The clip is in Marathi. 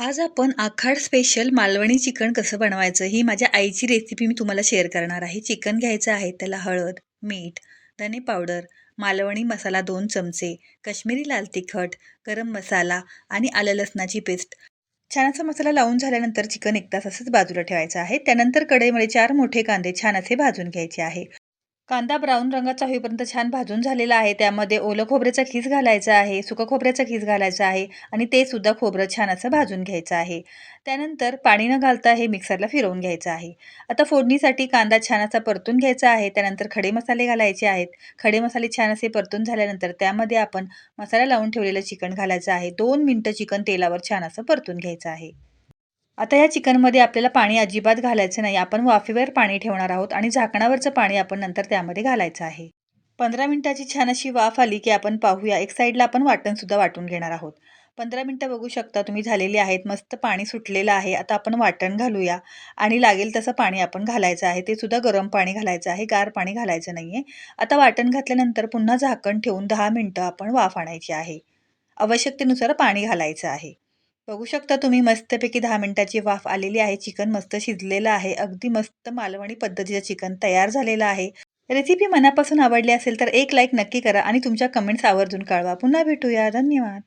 आज आपण आखाड स्पेशल मालवणी चिकन कसं बनवायचं ही माझ्या आईची रेसिपी मी तुम्हाला शेअर करणार आहे. चिकन घ्यायचं आहे, त्याला हळद, मीठ, धने पावडर, मालवणी मसाला 2 चमचे, काश्मीरी लाल तिखट, गरम मसाला आणि आलं लसणाची पेस्ट. छान असा मसाला लावून झाल्यानंतर चिकन 1 तास असंच बाजूला ठेवायचं आहे. त्यानंतर कढईमध्ये 4 मोठे कांदे छान असे भाजून घ्यायचे आहे. कांदा ब्राऊन रंगाचा होईपर्यंत छान भाजून झालेला आहे. त्यामध्ये ओलं खोबऱ्याचा खीस घालायचा आहे, सुकं खोबऱ्याचा खीस घालायचा आहे आणि ते सुद्धा खोबरं छान असं भाजून घ्यायचं आहे. त्यानंतर पाणी न घालता हे मिक्सरला फिरवून घ्यायचं आहे. आता फोडणीसाठी कांदा छान असा परतून घ्यायचा आहे. त्यानंतर खडे मसाले घालायचे आहेत. खडे मसाले छान असे परतून झाल्यानंतर त्यामध्ये आपण मसाला लावून ठेवलेलं चिकन घालायचं आहे. 2 मिनिटं चिकन तेलावर छान असं परतून घ्यायचं आहे. आता या चिकनमध्ये आपल्याला पाणी अजिबात घालायचं नाही. आपण वाफेवर पाणी ठेवणार आहोत आणि झाकणावरचं पाणी आपण नंतर त्यामध्ये घालायचं आहे. 15 मिनिटाची छान अशी वाफ आली, की आपण पाहूया. एक साईडला आपण वाटणसुद्धा वाटून घेणार आहोत. 15 मिनिटं बघू शकता तुम्ही झालेली आहेत. मस्त पाणी सुटलेलं आहे. आता आपण वाटण घालूया आणि लागेल तसं पाणी आपण घालायचं आहे. ते सुद्धा गरम पाणी घालायचं आहे, गार पाणी घालायचं नाहीये. आता वाटण घातल्यानंतर पुन्हा झाकण ठेवून 10 मिनिटं आपण वाफ आणायची आहे. आवश्यकतेनुसार पाणी घालायचं आहे. बघू शकता तुम्ही मस्तपैकी 10 मिनिटाची वाफ आलेली आहे. चिकन मस्त शिजलेलं आहे. अगदी मस्त मालवणी पद्धतीचं चिकन तयार झालेलं आहे. रेसिपी मनापासून आवडली असेल तर एक लाईक नक्की करा आणि तुमच्या कमेंट्स आवर्जून कळवा. पुन्हा भेटूया. धन्यवाद.